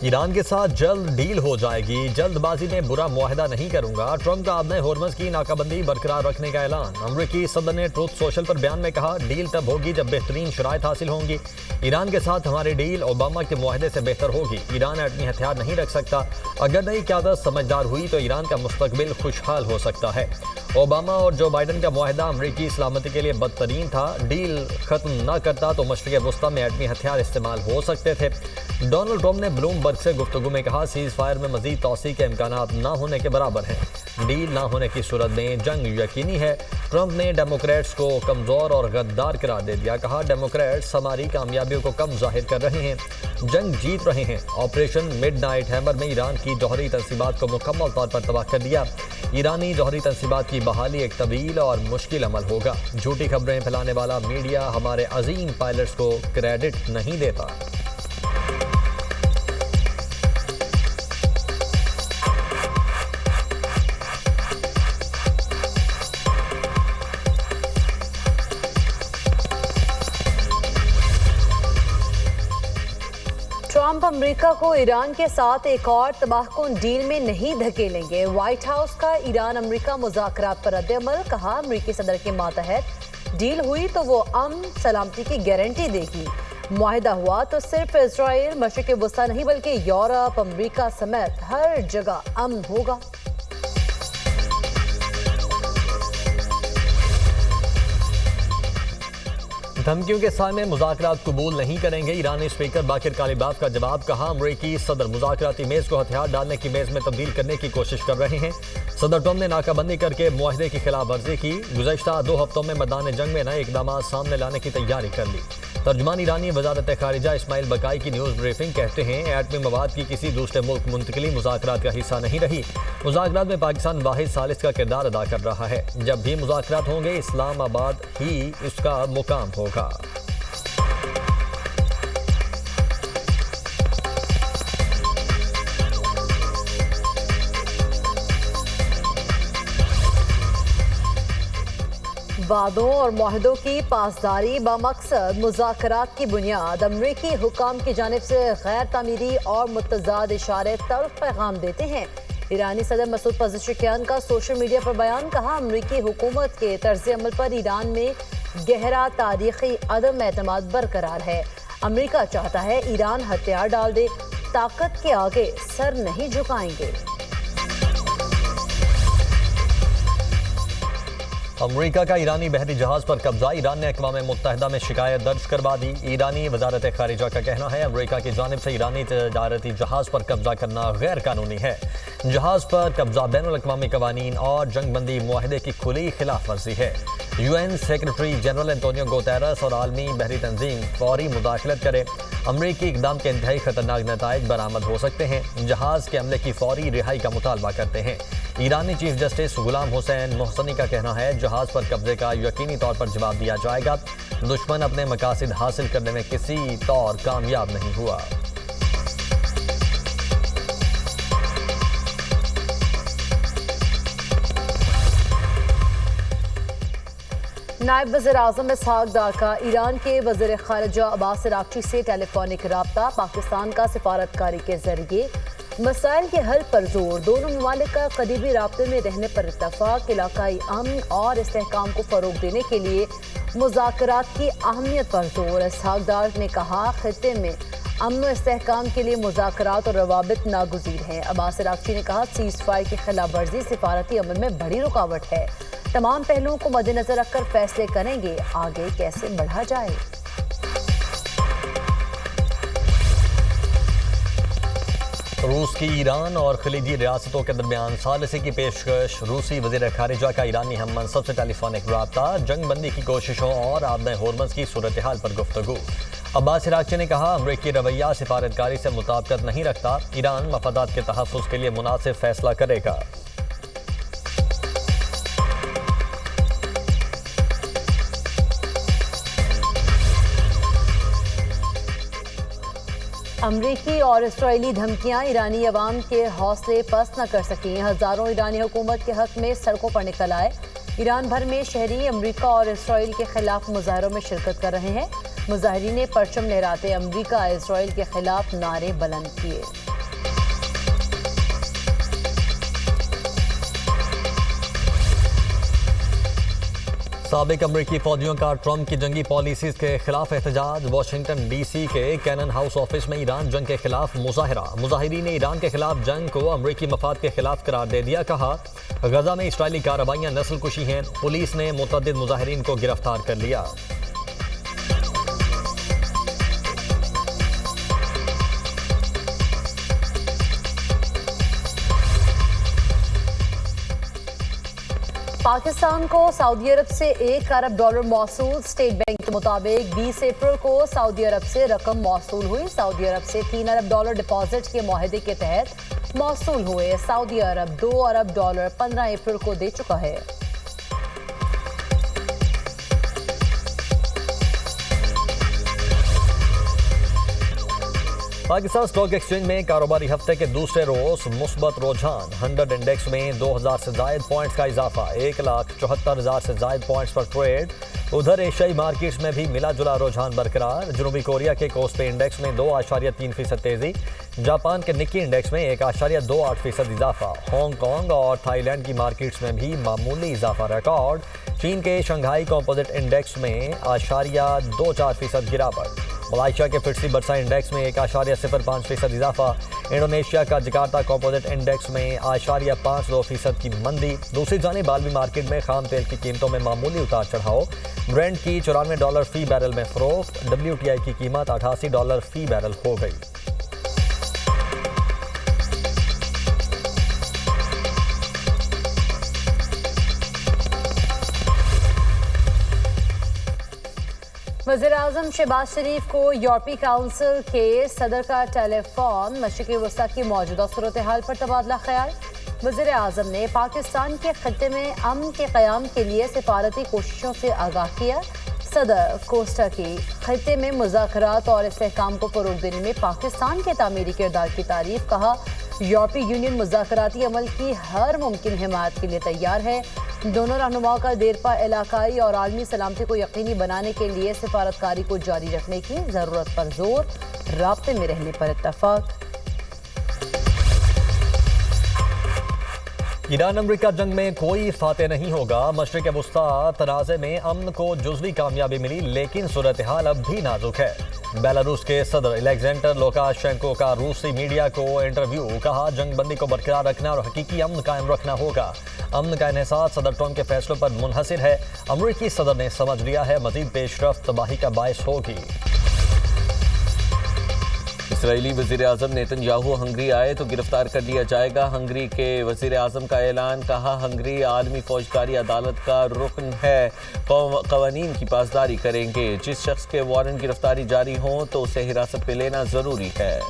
Iran के साथ जल्द डील हो जाएगी, जल्दबाजी में बुरा मुआहदा नहीं करूंगा। ट्रंप का आबने होर्मज की नाकाबंदी बरकरार रखने का ऐलान। अमरीकी सदर ने ट्रुथ सोशल पर बयान में कहा, डील तब होगी जब बेहतरीन शराइत हासिल होंगी। ईरान के साथ हमारी डील ओबामा के मुआहदे से बेहतर होगी। ईरान एटमी हथियार नहीं रख सकता। अगर नई क़यादत समझदार हुई तो ईरान का मुस्तकबिल खुशहाल हो सकता है। ओबामा और जो बाइडन का मुआहदा अमरीकी सलामती के लिए बदतरीन था। डील खत्म न करता तो मशरिक़ वस्ता में एटमी हथियार इस्तेमाल हो सकते थे। डोनाल्ड ट्रंप ने ब्लूमबर्ग से गुफ्तगू में कहा, सीज़ फायर में मजीद तौसी के इम्कानात न होने के बराबर हैं। डील न होने की सूरत में जंग यकीनी है। ट्रंप ने डेमोक्रेट्स को कमज़ोर और गद्दार करार दे दिया। कहा, डेमोक्रेट्स हमारी कामयाबियों को कम जाहिर कर रहे हैं, जंग जीत रहे हैं। ऑपरेशन मिडनाइट हैमर में ईरान की जौहरी तंसीबात को मुकम्मल तौर पर तबाह कर दिया। ईरानी जौहरी तंसीबात की बहाली एक तवील और मुश्किल अमल होगा। झूठी खबरें फैलाने वाला मीडिया हमारे अजीम पायलट्स को क्रेडिट नहीं देता। ट्रंप अमेरिका को ईरान के साथ एक और तबाहकुन डील में नहीं धकेलेंगे। व्हाइट हाउस का ईरान अमेरिका मुज़ाकरात पर रद्द-ए-अमल। कहा, अमेरिकी सदर के मातहत डील हुई तो वो अमन सलामती की गारंटी देगी। मुआहिदा हुआ तो सिर्फ इजराइल मशरिक़ वस्ता नहीं बल्कि यूरोप, अमेरिका समेत हर जगह अमन होगा। धमकियों के सामने मुज़ाकरात कबूल नहीं करेंगे। ईरानी स्पीकर बाकिर कालिबाफ का जवाब। कहा, अमरीकी सदर मुज़ाकराती मेज़ को हथियार डालने की मेज़ में तब्दील करने की कोशिश कर रहे हैं। सदर ट्रंप ने नाकाबंदी करके मुआहदे की खिलाफ वर्जी की। गुज़श्ता 2 हफ्तों में मैदान जंग में नए इक़दाम सामने लाने की तैयारी कर ली। तर्जुमान ईरानी वज़ारत ख़ारिजा इस्माइल बकाई की न्यूज़ ब्रीफिंग कहते हैं, एटमी मवाद की किसी दूसरे मुल्क मुंतकिली मुज़ाकरात का हिस्सा नहीं रही। मुज़ाकरात में पाकिस्तान वाहिद सालिस का किरदार अदा कर रहा है। जब भी मुज़ाकरात होंगे इस्लामाबाद ही इसका मुकाम होगा। वादों और मुआहदों की पासदारी बमकसद मुज़ाकरात की बुनियाद। अमरीकी हुकाम की जानिब से गैर तामीरी और मुतज़ाद इशारे तल्ख़ पैगाम देते हैं। ईरानी सदर मसूद पज़ेश्कियान का सोशल मीडिया पर बयान। कहा, अमरीकी हुकूमत के तर्ज़ अमल पर ईरान में गहरा तारीख़ी अदम एतमाद बरकरार है। अमरीका चाहता है ईरान हथियार डाल दे, ताकत के आगे सर नहीं झुकाएंगे। अमरीका का ईरानी बहरी जहाज पर कब्जा। ईरान ने अक़वाम मुत्तहिदा में शिकायत दर्ज करवा दी। ईरानी वज़ारत ख़ारिजा का कहना है, अमरीका की जानिब से ईरानी तजारती जहाज पर कब्जा करना गैर कानूनी है। जहाज पर कब्जा बैनुल अक़वामी क़वानीन और जंगबंदी मुआहदे की खुली खिलाफ वर्जी है। UN secretary general Antonio Guterres और आलमी बहरी तंजीम फौरी मुदाखलत करे। अमरीकी इक़दाम के इंतहाई खतरनाक नताइज बरामद हो सकते हैं। जहाज के अमले की फौरी रिहाई का मुतालबा करते हैं। ईरानी चीफ जस्टिस गुलाम हुसैन मोहसनी का कहना है, जहाज पर कब्जे का यकीनी तौर पर जवाब दिया जाएगा। दुश्मन अपने मकासद हासिल करने में किसी तौर कामयाब नहीं हुआ। नायब वज़ीर आज़म इसहाक डार का ईरान के वज़ीर ख़ारिजा अब्बास अराग़ची से टेलीफोनिक रब्ता। पाकिस्तान का सिफारतकारी के जरिए मसाइल के हल पर जोर। दोनों ममालिक का करीबी राब्ते में रहने पर इत्तफ़ाक़। इलाकाई अमन और इस्तेहकाम को फ़रोग़ देने के लिए मुज़ाकरात की अहमियत पर जोर। इसहाक डार ने कहा, ख़ित्ते में अमन व इस्तेहकाम के लिए मुज़ाकरात और रवाबित नागुज़ीर हैं। अब्बास अराग़ची ने कहा, सीज़ फायर की खिलाफ वर्जी सिफारती अमल में बड़ी रुकावट है। तमाम पहलुओं को मद्देनजर रखकर फैसले करेंगे आगे कैसे बढ़ा जाए। रूस की ईरान और खलीजी रियासतों के दरमियान सालिसी की पेशकश। रूसी वज़ीर ख़ारिजा का ईरानी हम मनसब से टेलीफोनिक रब्ता। जंग बंदी की कोशिशों और आबने होर्मज की सूरत हाल पर गुफ्तगू। अब्बास अराग़ची ने कहा, अमरीकी रवैया सिफारतकारी से मुताबिकत नहीं रखता। ईरान मफादात के तहफ़्फ़ुज़ के लिए मुनासिब फैसला करेगा। अमरीकी और इसराइली धमकियां ईरानी अवाम के हौसले पस्त न कर सकीं। हज़ारों ईरानी हुकूमत के हक में सड़कों पर निकल आए। ईरान भर में शहरी अमरीका और इसराइल के खिलाफ मुजाहरों में शिरकत कर रहे हैं। मुजाहिरीन ने परचम लहराते अमरीका इसराइल के खिलाफ नारे बुलंद किए। साबिक अमरीकी फौजियों का ट्रंप की जंगी पॉलिसीज के खिलाफ एहतजाज। वाशिंगटन डीसी के कैनन हाउस ऑफिस में ईरान जंग के खिलाफ मुजाहिरा। मुजाहिरीन ने ईरान के खिलाफ जंग को अमरीकी मफाद के खिलाफ करार दे दिया। कहा गजा में इसराइली कार्रवाइयां नस्ल कुशी हैं। पुलिस ने मुतअद्दिद मुजाहिरीन को गिरफ्तार कर लिया। पाकिस्तान को सऊदी अरब से $1 अरब मौसूल। स्टेट बैंक के मुताबिक 20 अप्रैल को सऊदी अरब से रकम मौसूल हुई। सऊदी अरब से $3 अरब डिपॉजिट के मुआहदे के तहत मौसूल हुए। सऊदी अरब $2 अरब 15 अप्रैल को दे चुका है। पाकिस्तान स्टॉक एक्सचेंज में कारोबारी हफ्ते के दूसरे रोज मुस्बत रुझान। 100 इंडेक्स में 2000 से जायद पॉइंट्स का इजाफा। 1,74,000 से जायद पॉइंट्स पर ट्रेड। उधर एशियाई मार्केट्स में भी मिला जुला रुझान बरकरार। जनूबी कोरिया के कोस्पे इंडेक्स में 2.3% तेजी। जापान के निक्की इंडेक्स में 1.28% इजाफा। हांगकांग और थाईलैंड की मार्केट्स में भी मामूली इजाफा रिकॉर्ड। चीन के शंघाई कंपोजिट इंडेक्स में 0.24% गिरावट। मलाइशिया के फिटसी बरसा इंडेक्स में 1.05% इजाफा। इंडोनेशिया का जकार्ता कंपोजिट इंडेक्स में 0.52% की मंदी। दूसरी जानिब आलमी मार्केट में खाम तेल की कीमतों में मामूली उतार चढ़ाव। ब्रेंट की $94 फी बैरल में फरोख्त। WTI की कीमत $88 फी बैरल हो गई। वज़ीर-ए-आज़म शहबाज शरीफ को यूरोपीय काउंसिल के सदर का टेलीफोन। मशरिक़ी वस्ता की मौजूदा सूरत हाल पर तबादला ख्याल। वज़ीर-ए-आज़म ने पाकिस्तान के खत्ते में अमन के क़याम के लिए सिफारती कोशिशों से आगाह किया। सदर कोस्टा की खत्ते में मुज़ाकरात और इस्तेहकाम को फ़रोग़ देने में पाकिस्तान के तामीरी किरदार की तारीफ। कहा यूरोपीय यूनियन मुज़ाकराती अमल की हर मुमकिन हिमायत के लिए तैयार है। दोनों रहनुमाओं का देरपा इलाकाई और आलमी सलामती को यकीनी बनाने के लिए सिफारतकारी को जारी रखने की ज़रूरत पर जोर। राब्ते में रहने पर इत्तफाक। ईरान अमरीका जंग में कोई फातेह नहीं होगा। मशरिक़ वुस्ता तनाज़े में अमन को जुज़वी कामयाबी मिली, लेकिन सूरत हाल अब भी नाजुक है। बेलारूस के सदर अलेक्जेंडर लुकाशेंको का रूसी मीडिया को इंटरव्यू। कहा जंगबंदी को बरकरार रखना और हकीकी अमन कायम रखना होगा। अमन का इन्हिसार सदर ट्रंप के फैसलों पर मुनहसिर है। अमरीकी सदर ने समझ लिया है मजीद पेशरफ्त तबाही का बायस होगी। इसराइली वज़ीर-ए-आज़म नेतन्याहू हंगरी आए तो गिरफ्तार कर लिया जाएगा। हंगरी के वज़ीर-ए-आज़म का ऐलान। कहा हंगरी आलमी फौजदारी अदालत का रुकन है, क़वानीन की पासदारी करेंगे। जिस शख्स के वारंट गिरफ्तारी जारी हों तो उसे हिरासत में लेना ज़रूरी है।